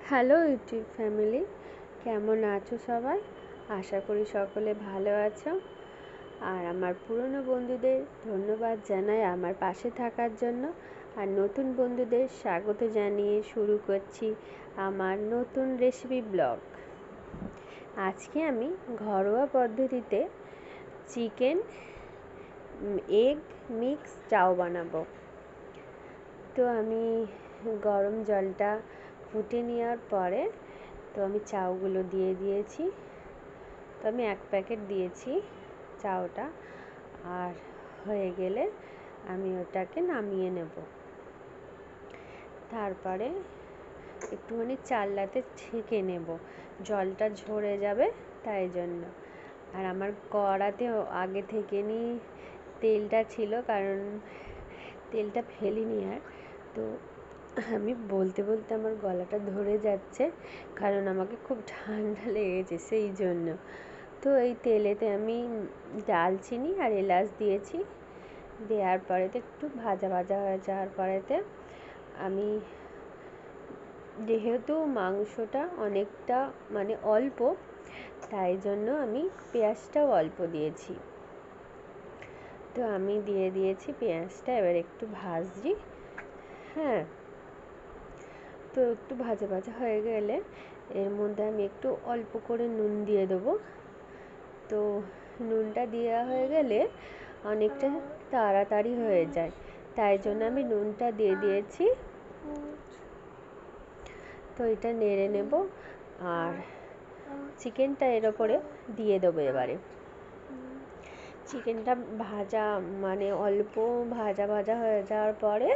Hello YouTube family, কেমন আছো সবাই? আশা করি সকলে ভালো আছো। আর আমার পুরনো বন্ধুদের ধন্যবাদ জানাই আমার পাশে থাকার জন্য। আর নতুন বন্ধুদের স্বাগত জানিয়ে শুরু করছি আমার নতুন রেসিপি ব্লগ। আজকে আমি ঘরোয়া পদ্ধতিতে চিকেন এগ মিক্স চাউ বানাবো। তো আমি গরম জলটা ফুটে নেওয়ার পরে আমি চাউগুলো দিয়ে দিয়েছি। তো আমি 1 প্যাকেট দিয়েছি চাউটা, আর হয়ে গেলে আমি ওটাকে নামিয়ে নেব। তারপরে একটুখানি চাললাতে ছেঁকে নেব, জলটা ঝরে যাবে তাই জন্য। আর আমার কড়াতে আগে থেকে তেলটা ছিল, কারণ তেলটা ফেলিনি। আর তো আমি বলতে বলতে আমার গলাটা ধরে যাচ্ছে, কারণ আমাকে খুব ঠান্ডা লেগেছে সেই জন্য। তো এই তেলেতে আমি দারচিনি আর এলাচ দিয়েছি। দেওয়ার পরেতে একটু ভাজা ভাজা হয়ে যাওয়ার পরেতে আমি, যেহেতু মাংসটা অনেকটা অল্প, তাই জন্য আমি পেঁয়াজটাও অল্প দিয়েছি। তো আমি দিয়ে দিয়েছি পেঁয়াজটা, এবার একটু ভাজি। হ্যাঁ, তো একটু ভাজা ভাজা হয়ে গেলে এর মধ্যে আমি একটু অল্প করে নুন দিয়ে দেবো। তো নুনটা দেওয়া হয়ে গেলে অনেকটা তাড়াতাড়ি হয়ে যায়, তাই জন্য আমি নুনটা দিয়ে দিয়েছি। তো এটা নেড়ে নেব, আর চিকেনটা এর ওপরে দিয়ে দেবো। এবারে চিকেনটা ভাজা অল্প ভাজা ভাজা হয়ে যাওয়ার পরে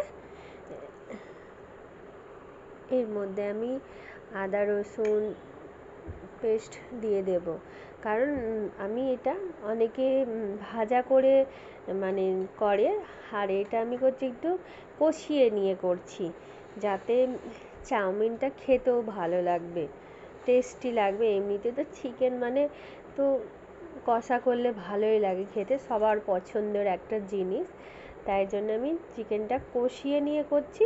এর মধ্যে আমি আদা রসুন পেস্ট দিয়ে দেব। কারণ আমি এটা অনেকে ভাজা করে করে, আর এটা আমি করছি একটু কষিয়ে নিয়ে করছি, যাতে চাউমিনটা খেতেও ভালো লাগবে, টেস্টি লাগবে। এমনিতে তো চিকেন তো কষা করলে ভালোই লাগে খেতে, সবার পছন্দের একটা জিনিস। তাই জন্য আমি চিকেনটা কষিয়ে নিয়ে করছি।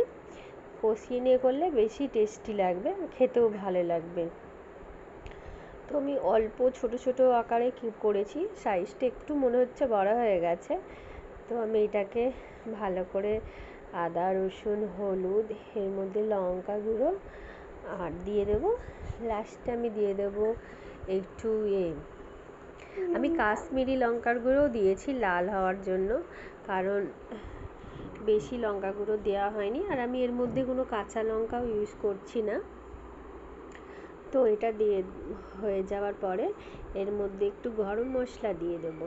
কষিয়ে নিয়ে করলে বেশি টেস্টি লাগবে, খেতেও ভালো লাগবে। তো আমি অল্প ছোট ছোট আকারে করেছি, সাইজটা একটু মনে হচ্ছে বড় হয়ে গেছে। তো আমি এটাকে ভালো করে আদা রসুন হলুদ, এর মধ্যে লঙ্কা গুঁড়ো আর দিয়ে দেবো। লাস্টে আমি দিয়ে দেবো একটু আমি কাশ্মীরি লঙ্কার গুঁড়ো দিয়েছি লাল হওয়ার জন্য, কারণ বেশি লঙ্কা গুঁড়ো দেওয়া হয়নি। আর আমি এর মধ্যে কোনো কাঁচা লঙ্কাও ইউজ করছি না। তো এটা দিয়ে হয়ে যাওয়ার পরে এর মধ্যে একটু গরম মশলা দিয়ে দেব।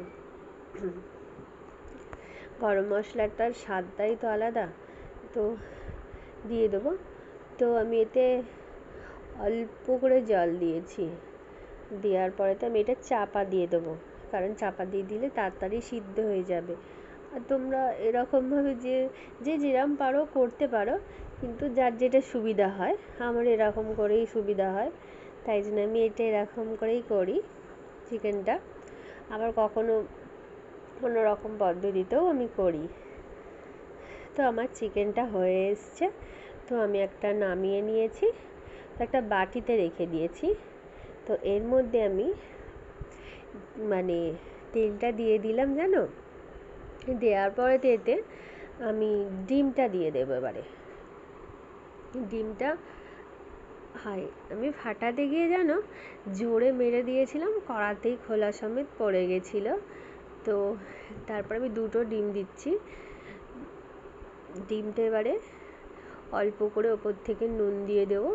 গরম মশলাটার স্বাদটাই তো আলাদা, তো দিয়ে দেবো। তো আমি এতে অল্প করে জল দিয়েছি। দেওয়ার পরে তো আমি এটা চাপা দিয়ে দেবো, কারণ চাপা দিয়ে দিলে তাড়াতাড়ি সিদ্ধ হয়ে যাবে। আর তোমরা এরকমভাবে যে যেরকম পারো করতে পারো, কিন্তু যার যেটা সুবিধা হয়। আমার এরকম করেই সুবিধা হয়, তাই জন্য আমি এটা এরকম করেই করি চিকেনটা। আবার কখনো কোনো রকম পদ্ধতিতেও আমি করি। তো আমার চিকেনটা হয়ে এসছে, তো আমি একটা নামিয়ে নিয়েছি, তো একটা বাটিতে রেখে দিয়েছি। তো এর মধ্যে আমি তেলটা দিয়ে দিলাম, জানো। দেওয়ার পরে এতে আমি ডিমটা দিয়ে দেবো। এবারে ডিমটা আমি ফাটাতে গিয়ে জোরে মেরে দিয়েছিলাম, কড়াতেই খোলা সমেত পড়ে গেছিলো। তো তারপর আমি 2টো ডিম দিচ্ছি। ডিমটা এবারে অল্প করে ওপর থেকে নুন দিয়ে দেবো,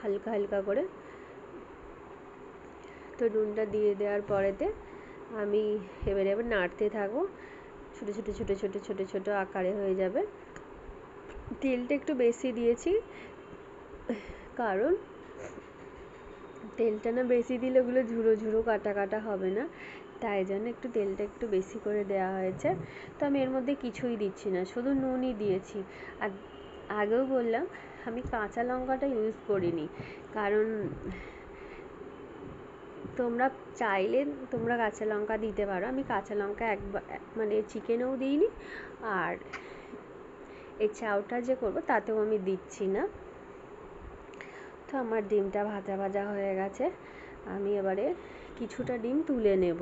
হালকা হালকা করে। তো নুনটা দিয়ে দেওয়ার পরেতে আমি এবারে নাড়তে থাকবো, ছোটো ছোটো ছোটো ছোটো ছোটো ছোটো আকারে হয়ে যাবে। তেলটা একটু বেশি দিয়েছি, কারণ তেলটা বেশি দিলে ওগুলো ঝুড়ো ঝুড়ো কাটা কাটা হবে না, তাই জন্য তেলটা একটু বেশি করে দেওয়া হয়েছে। তো আমি এর মধ্যে কিছুই দিচ্ছি না, শুধু নুনই দিয়েছি। আর আগেও বললাম, আমি কাঁচা লঙ্কাটা ইউজ করিনি, কারণ তোমরা চাইলে তোমরা কাঁচা লঙ্কা দিতে পারো। আমি কাঁচা লঙ্কা একবার চিকেনেও দিইনি, আর এই চাউটা যে করবো তাতেও আমি দিচ্ছি না। তো আমার ডিমটা ভাজা ভাজা হয়ে গেছে, আমি এবারে কিছুটা ডিম তুলে নেব।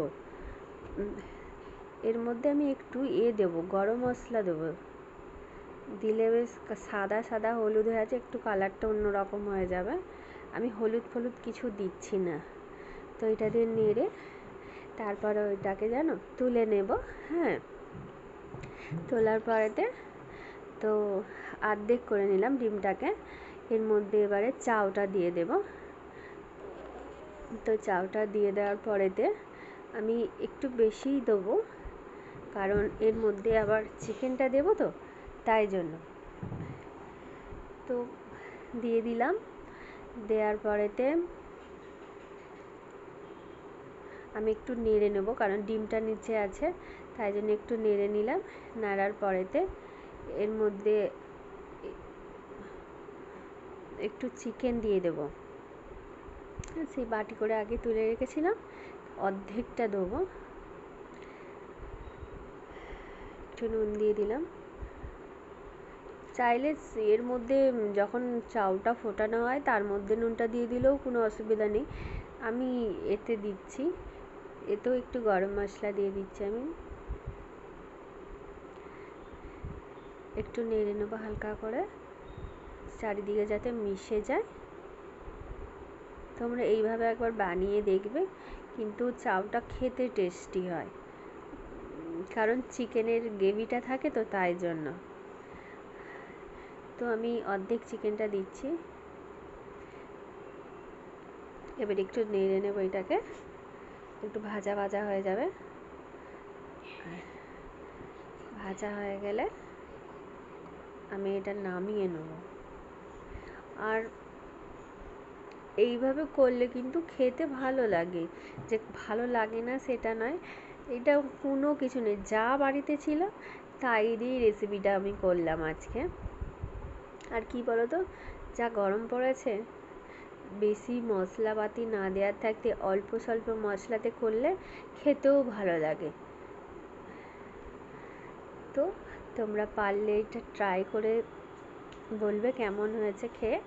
এর মধ্যে আমি একটু দেবো, গরম মশলা দেবো, দিলে বেশ সাদা সাদা হলুদ হয়ে আছে, একটু কালারটা অন্যরকম হয়ে যাবে। আমি হলুদ ফলুদ কিছু দিচ্ছি না। তো এটা দিয়ে নেড়ে তারপরে ওইটাকে জানো তুলে নেব। হ্যাঁ, তোলার পরেতে তো অর্ধেক করে নিলাম ডিমটাকে। এর মধ্যে এবারে চাউটা দিয়ে দেব। তো চাউটা দিয়ে দেওয়ার পরেতে আমি একটু বেশিই দেবো, কারণ এর মধ্যে আবার চিকেনটা দেবো, তো তাই জন্য। তো দিয়ে দিলাম, দেওয়ার পরেতে আমি একটু নেড়ে নেব, কারণ ডিমটা নিচে আছে, তাই জন্য একটু নেড়ে নিলাম। নাড়ার পরেতে এর মধ্যে একটু চিকেন দিয়ে দেব। সেই বাটি করে আগে তুলে রেখেছিলাম, অর্ধেকটা দেবো। একটু নুন দিয়ে দিলাম। চাইলে এর মধ্যে যখন চাউটা ফোটানো হয় তার মধ্যে নুনটা দিয়ে দিলেও কোনো অসুবিধা নেই, আমি এতে দিচ্ছি। এতেও একটু গরম মশলা দিয়ে দিচ্ছি আমি। একটু নেড়ে নেবো হালকা করে, চারিদিকে যাতে মিশে যায়। তোমরা এইভাবে একবার বানিয়ে দেখবে, কিন্তু চাউটা খেতে টেস্টি হয়, কারণ চিকেনের গ্রেভিটা থাকে, তো তাই জন্য। তো আমি অর্ধেক চিকেনটা দিচ্ছি। এবার একটু নেড়ে নেবো, এটাকে একটু ভাজা ভাজা হয়ে যাবে। ভাজা হয়ে গেলে আমি এটা নামিয়ে নেব। আর এইভাবে করলে কিন্তু খেতে ভালো লাগে, যে ভালো লাগে না সেটা নয়, এটা কোনো কিছু নেই, যা বাড়িতে ছিল তাই দিয়েই রেসিপিটা আমি করলাম আজকে। আর কি বলো তো, যা গরম পড়েছে, বেশি মশলাপাতি না দেওয়ার থাকতে অল্প স্বল্প মশলাতে করলে খেতেও ভালো লাগে। তো তোমরা পারলে এটা ট্রাই করে বলবে কেমন হয়েছে খেয়ে।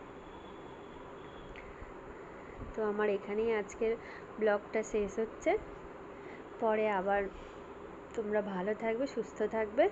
তো আমার এখানেই আজকের ব্লগটা শেষ হচ্ছে। পরে আবার তোমরা ভালো থাকবে, সুস্থ থাকবে।